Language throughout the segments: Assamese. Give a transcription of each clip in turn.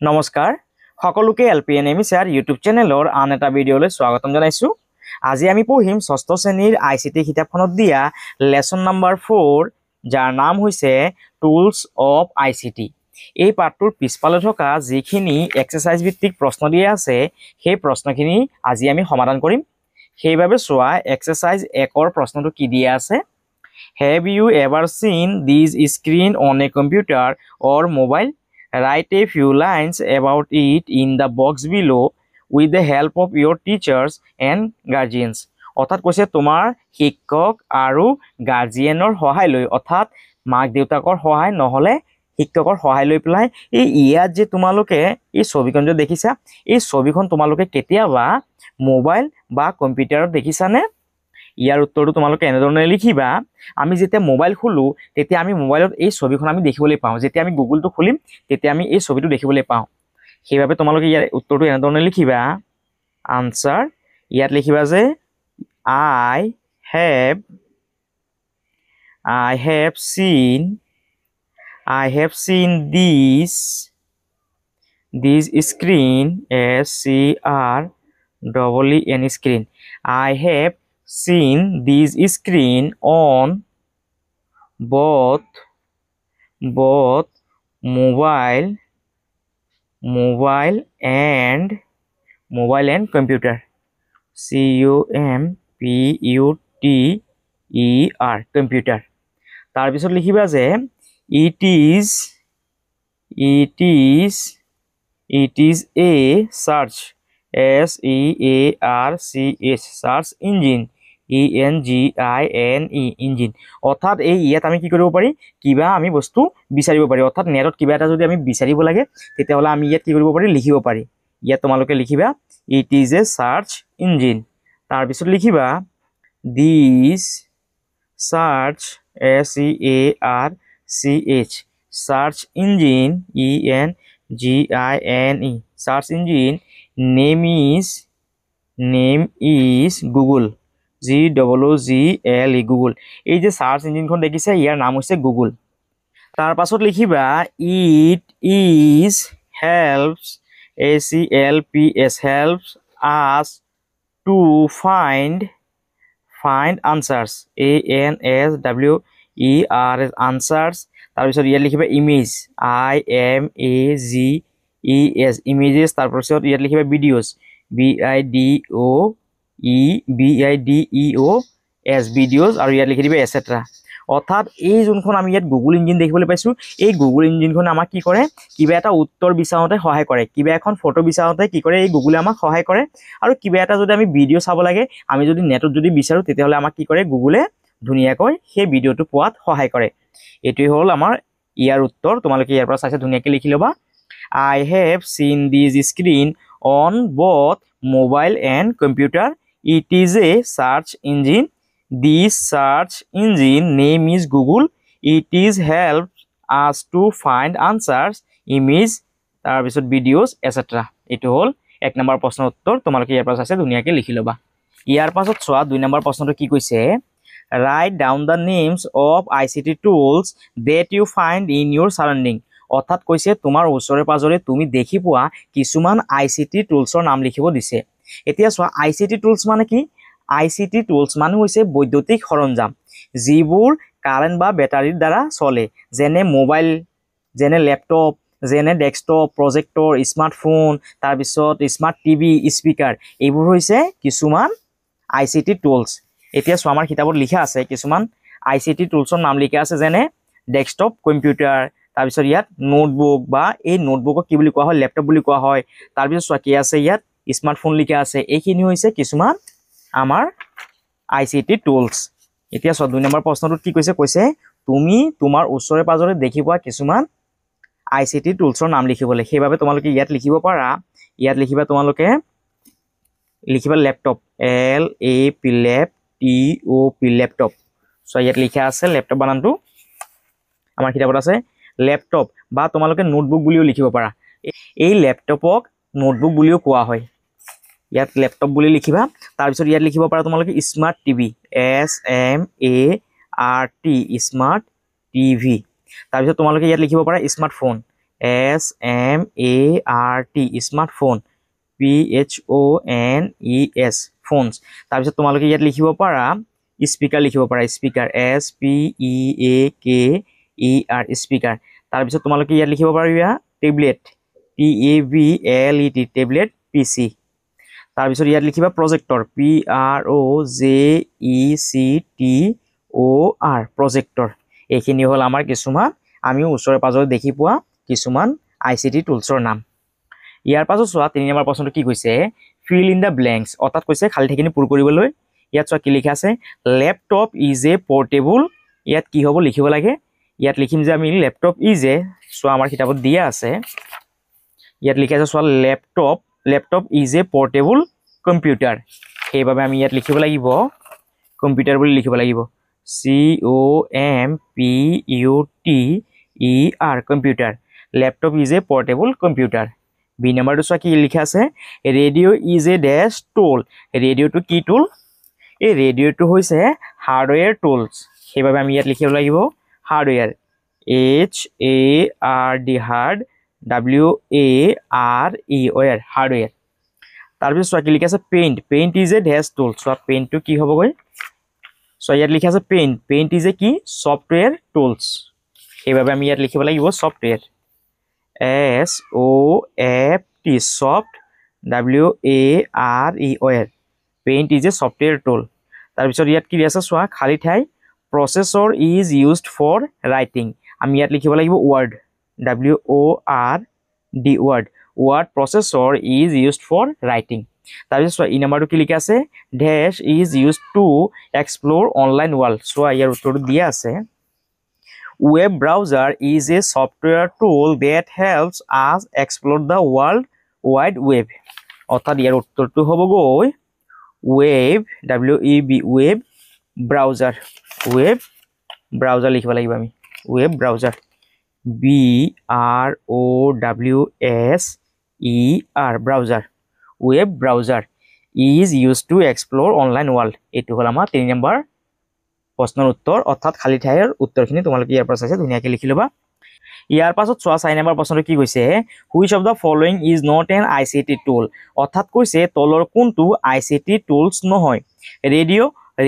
নমস্কাৰ সকলোকে এলপিএনএমি স্যাৰ ইউটিউব চেনেলৰ আন এটা ভিডিঅ'লৈ স্বাগতম জনাইছো। আজি আমি পঢ়িম ষষ্ঠ শ্ৰেণীৰ আইচিটি কিতাপখনত দিয়া লেসন নাম্বাৰ 4 যাৰ নাম হৈছে টুলছ অফ আইচিটি। এই পাঠটোৰ পিছফালে থকা যিখিনি এক্সাৰসাইজ ভিত্তিক প্ৰশ্ন দিয়া আছে সেই প্ৰশ্নখিনি আজি আমি সমাধান কৰিম। সেইভাবে চোৱা এক্সাৰসাইজ 1ৰ প্ৰশ্নটো কি দিয়া আছে। Have you ever seen this screen on a computer or mobile? Write a few lines about it in the box below with the help of your teachers and guardians. অৰ্থাৎ কৈছে তোমাৰ শিক্ষক আৰু গাৰ্জিয়ানৰ সহায় লৈ অৰ্থাৎ মাক দেউতাকৰ সহায় নহলে শিক্ষকৰ সহায় লৈ পেলাই এই ইয়াত যে তোমালোকে এই ছবিখন যে দেখিছা এই ছবিখন তোমালোকে কেতিয়াবা মোবাইল বা কম্পিউটাৰত দেখিছানে? ইয়াৰ উত্তৰটো তোমালোকে এনেধৰণে লিখিবা। আমি যেতিয়া মোবাইল খুলো তেতিয়া আমি মোবাইলত এই ছবিখন আমি দেখিবলৈ পাওঁ। যেতিয়া আমি গুগলটো খুলিম তেতিয়া আমি এই ছবিটো দেখিবলৈ পাওঁ। সেইভাবে তোমালোকে ইয়াৰ উত্তৰটো এনেধৰণে লিখিবা। আনসাৰ ইয়াত লিখিবা যে I have seen this screen screen. I have seen this screen on both mobile and computer. computer computer. তাৰ পিছত লিখিবা যে it is a search search engine engine. অৰ্থাৎ এই ইয়াত আমি কি কৰিব পাৰি কিবা আমি বস্তু বিচাৰিব পাৰি। অৰ্থাৎ নেটত কিবা এটা যদি আমি বিচাৰিব লাগে তেতিয়াহলে আমি ইয়াত কি কৰিব পাৰি লিখিব পাৰি। ইয়াত তোমালোকে লিখিবা it is a search engine। তাৰ পিছত লিখিবা this search search engine search engine name is Google Google। এই যে সার্চ ইঞ্জিনখন দেখিছে ইয়াৰ নাম হৈছে গুগল। তাৰ পাছত লিখিবা it is helps us to find answers answers। তাৰ পিছত ইয়াত লিখিবা image images। তাৰ পিছত ইয়াত লিখিবা videos videos আৰু ইয়াত লিখি দিবা এটসেট্ৰা। অৰ্থাৎ এই যোনখন আমি ইয়াত গুগল ইঞ্জিন দেখিবলৈ পাইছো এই গুগল ইঞ্জিনখন আমাক কি কৰে কিবা এটা উত্তৰ বিচাৰোতে সহায় কৰে। কিবা এখন ফটো বিচাৰোতে কি কৰে এই গুগলে আমাক সহায় কৰে। আৰু কিবা এটা যদি আমি ভিডিও চাব লাগে আমি যদি নেটত যদি বিচাৰো তেতিয়াহলে আমাক কি কৰে গুগলে ধুনীয়াকৈ সেই ভিডিওটো পোৱাত সহায় কৰে। এটোই হ'ল আমাৰ ইয়াৰ উত্তৰ। তোমালোকে ইয়াৰ পৰা চাইছে ধুনীয়াকৈ লিখি লবা। I have seen this screen on both mobile and computer. It is a search engine. This search engine name is Google. It is helps us to find answers, image, তাৰ পিছত videos, etc. এটো হ'ল 1 নম্বৰ প্ৰশ্নৰ উত্তৰ। তোমালোকে ইয়াৰ পৰা চাইছে ধুনীয়াকৈ লিখি লবা। ইয়াৰ পাছত চোৱা 2 নম্বৰ প্ৰশ্নটো কি কৈছে। Write down the names of ICT tools that you find in your surrounding. অৰ্থাৎ কৈছে তোমাৰ ওচৰে পাজৰে তুমি দেখি পোৱা কিছুমান আইচিটি টুলছৰ নাম লিখিব দিছে। এতিয়া চোৱা আইচিটি টুলছ মানে কি? আইচিটি টুলছ মানে হৈছে বৈদ্যুতিক সৰঞ্জাম যিবোৰ কাৰেন্ট বা বেটাৰীৰ দ্বাৰা চলে। যেনে মোবাইল, যেনে ল্যাপটপ, যেনে ডেস্কটপ, প্ৰজেক্টৰ, স্মাৰ্টফোন, তাৰ পিছত স্মাৰ্ট টিভি, স্পিকাৰ, এইবোৰ হৈছে কিছুমান আইচিটি টুলছ। এতিয়া চোৱা আমাৰ কিতাপত লিখা আছে কিছুমান আইচিটি টুলছৰ নাম লিখা আছে যেনে ডেস্কটপ কম্পিউটাৰ। তাৰ পিছত ইয়াত নোটবুক বা এই নোটবুকক কি বুলি কোৱা হয় ল্যাপটপ বুলি কোৱা হয়। তাৰ পিছত চোৱা কি আছে ইয়াত স্মাৰ্টফোন লিখা আছে। এইখিনি হৈছে কিছুমান আমাৰ আইচিটি টুলছ। এতিয়া চোৱা 2 নম্বৰ প্ৰশ্নটোত কি কৈছে কৈছে তুমি তোমাৰ ওচৰে পাজৰে দেখি পোৱা কিছুমান আইচিটি টুলছৰ নাম লিখিবলৈ। সেইভাবে তোমালোকে ইয়াত লিখিব পাৰা। ইয়াত লিখিবা তোমালোকে লিখিবা ল্যাপটপ ল্যাপটপ। সো ইয়াত লিখা আছে ল্যাপটপ বানানটো আমাৰ কিতাপত আছে ল্যাপটপ বা তোমালোকে নোটবুক বুলিও লিখিব পাৰা। এই ল্যাপটপক নোটবুক বুলিও কোৱা হয়। ইয়াত ল্যাপটপ বুলি লিখিবা। তাৰ পিছত ইয়াত লিখিব পাৰা তোমালোকে smart TV SMART smart TV. তাৰ পিছত তোমালোকে ইয়াত লিখিব পাৰা স্মাৰ্টফোন SMART স্মাৰ্টফোন PHONES ফোনছ। তাৰপিছত তোমালোকে ইয়াত লিখিব পাৰা স্পীকাৰ লিখিব পাৰা স্পীকাৰ SPEAKER স্পীকাৰ। তাৰপিছত তোমালোকে ইয়াত লিখিব পাৰিবা টেবলেট TABLET টেবলেট PC। তাৰপিছত ইয়াত লিখিবা প্ৰজেক্টৰ PROJECTOR প্ৰজেক্টৰ। এইখিনি হ'ল আমাৰ কিছুমান আমি ওচৰে পাজৰে দেখি পোৱা কিছুমান ICT টুলছৰ নাম। ইয়াৰ পাছত চোৱা 3 নম্বৰ প্ৰশ্নটো কি কৈছে ফিল ইন দ্য ব্লেংকছ অৰ্থাৎ কৈছে খালী ঠাইখিনি পূৰ কৰিবলৈ। ইয়াত চোৱা কি লিখা আছে লেপটপ ইজ এ পৰ্টেবল। ইয়াত কি হ'ব লিখিব লাগে ইয়াত লিখিম যে আমি লেপটপ ইজ এ চোৱা আমাৰ কিতাপত দিয়া আছে ইয়াত লিখা আছে চোৱা laptop is a portable computer. সেইবাবে আমি ইয়াত লিখিব লাগিব কম্পিউটাৰ বুলি লিখিব লাগিব COMPUTER computer. Laptop is a portable computer. B নম্বৰটো চোৱা কি লিখা আছে ৰেডিঅ' ইজ এ ডেছ টুল। ৰেডিঅ'টো কি টুল এই ৰেডিঅ'টো হৈছে হাৰ্ডৱেৰ টুলছ। সেইবাবে আমি ইয়াত লিখিব লাগিব hardware HARD hard WARE hardware. তাৰপিছত চোৱা কি লিখা আছে পেইণ্ট ইজ এ ডেছ টুল। চোৱা পেইণ্টটো কি হ'বগৈ চোৱা ইয়াত লিখা আছে পেইণ্ট ইজ এ কি ছফ্টৱেৰ টুলছ। সেইবাবে আমি ইয়াত লিখিব লাগিব software SOFT soft WARE paint is a software tool. তাৰপিছত ইয়াত কি আছে চোৱা খালী ঠাই processor is used for writing. আমি ইয়াত লিখিব লাগিব word word processor is used for writing. তাৰপিছত চোৱা ই নাম্বাৰটো কি লিখা আছে this is used to explore online world. চোৱা ইয়াৰ উত্তৰটো দিয়া আছে web browser is a software tool that helps us explore the world wide web. অৰ্থাৎ ইয়াৰ উত্তৰটো হ'বগৈ ৱেব ৱেব ব্ৰাউজাৰ লিখিব লাগিব আমি web browser BROWSER browser web browser is use to explore online world. এইটো হ'ল আমাৰ 3 নম্বৰ প্ৰশ্নৰ উত্তৰ অৰ্থাৎ খালী ঠাইৰ উত্তৰখিনি তোমালোকে ইয়াৰ পৰা চাইছে ধুনীয়াকৈ লিখি ল'বা। ইয়াৰ পাছত চোৱা 4 নম্বৰ প্ৰশ্নটো কি কৈছে which of the following is not an ICT টুল। অৰ্থাৎ কৈছে তলৰ কোনটো ICT টুলছ নহয়।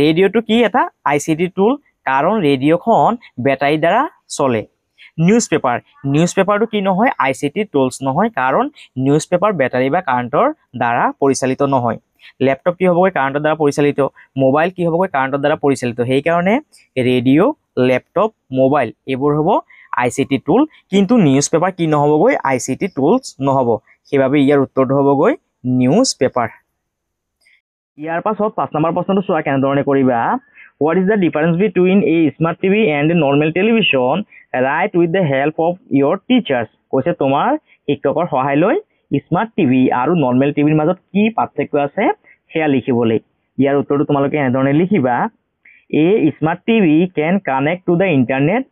ৰেডিঅ'টো কি এটা ICT টুল কাৰণ ৰেডিঅ'খন বেটাৰীৰ দ্বাৰা চলে। নিউজ পেপাৰটো কি নহয় ICT টুলছ নহয় কাৰণ নিউজ পেপাৰ বেটাৰী বা কাৰেণ্টৰ দ্বাৰা পৰিচালিত নহয়। লেপটপ কি হ'বগৈ কাৰেণ্টৰ দ্বাৰা পৰিচালিত। মোবাইল কি হ'বগৈ কাৰেণ্টৰ দ্বাৰা পৰিচালিত। সেইকাৰণে ৰেডিঅ' লেপটপ মোবাইল এইবোৰ হ'ব ICT টুল কিন্তু নিউজ পেপাৰ কি নহ'বগৈ ICT টুলছ নহ'ব। সেইবাবে ইয়াৰ উত্তৰটো হ'বগৈ নিউজ পেপাৰ। ইয়াৰ পাছত 5 নম্বৰ প্ৰশ্নটো চোৱা কেনেধৰণে কৰিবা what is the difference between a smart TV and a normal television right with the help of your teachers. কৈছে তোমাৰ শিক্ষকৰ সহায় লৈ স্মাৰ্ট টিভি আৰু নৰ্মেল টিভিৰ মাজত কি পাৰ্থক্য আছে সেয়া লিখিবলৈ। ইয়াৰ উত্তৰটো তোমালোকে এনেধৰণে লিখিবা a smart TV can connect to the internet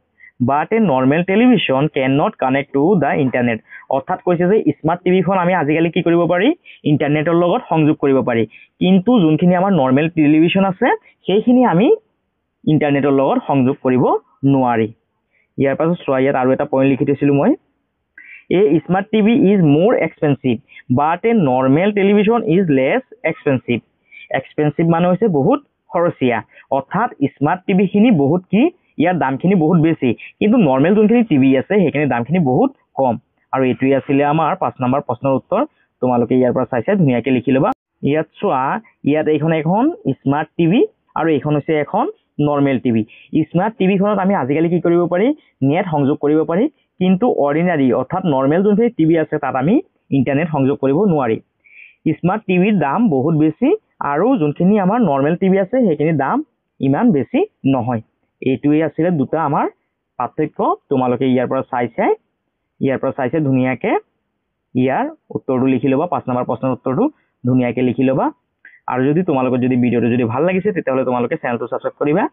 but a normal television can not connect to the internet. অৰ্থাৎ কৈছে যে স্মাৰ্ট টিভিখন আমি আজিকালি কি কৰিব পাৰি ইণ্টাৰনেটৰ লগত সংযোগ কৰিব পাৰি কিন্তু যোনখিনি আমাৰ নৰ্মেল টেলিভিশ্যন আছে সেইখিনি আমি ইণ্টাৰনেটৰ লগত সংযোগ কৰিব নোৱাৰি। ইয়াৰ পাছত চোৱা ইয়াত আৰু এটা পইণ্ট লিখি থৈছিলোঁ মই a smart TV is more expensive but a normal television is less expensive মানে হৈছে বহুত খৰচীয়া। অৰ্থাৎ স্মাৰ্ট টিভিখিনি বহুত কি ইয়াৰ দামখিনি বহুত বেছি কিন্তু নৰ্মেল যোনখিনি টিভি আছে সেইখিনি দামখিনি বহুত কম। আৰু এইটোৱে আছিলে আমাৰ 5 নম্বৰ প্ৰশ্নৰ উত্তৰ। তোমালোকে ইয়াৰ পৰা চাইছে ধুনীয়াকৈ লিখি ল'বা। ইয়াত চোৱা ইয়াত এইখন এখন স্মাৰ্ট টিভি আৰু এইখন হৈছে এখন নৰ্মেল টিভি। স্মাৰ্ট টিভিখনত আমি আজিকালি কি কৰিব পাৰি নেট সংযোগ কৰিব পাৰি কিন্তু অৰ্ডিনাৰী অৰ্থাৎ নৰ্মেল যোনখিনি টিভি আছে তাত আমি ইণ্টাৰনেট সংযোগ কৰিব নোৱাৰি। স্মাৰ্ট টিভিৰ দাম বহুত বেছি আৰু যোনখিনি আমাৰ নৰ্মেল টিভি আছে সেইখিনিৰ দাম ইমান বেছি নহয়। এইটোৱে আছিলে দুটা আমাৰ পাৰ্থক্য। তোমালোকে ইয়াৰ পৰা চাইছে ধুনীয়াকৈ ইয়াৰ উত্তৰটো লিখি ল'বা। 5 নম্বৰ প্ৰশ্নৰ উত্তৰটো ধুনীয়াকৈ লিখি ল'বা। আৰু যদি তোমালোকৰ ভিডিঅ'টো যদি ভাল লাগিছে তেতিয়াহ'লে তোমালোকে চেনেলটো ছাবস্ক্ৰাইব কৰিবা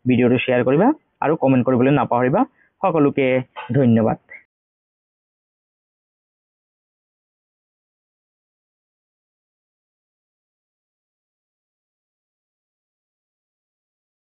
ভিডিঅ'টো শ্বেয়াৰ কৰিবা আৰু কমেণ্ট কৰিবলৈ নাপাহৰিবা। সকলোকে ধন্যবাদ।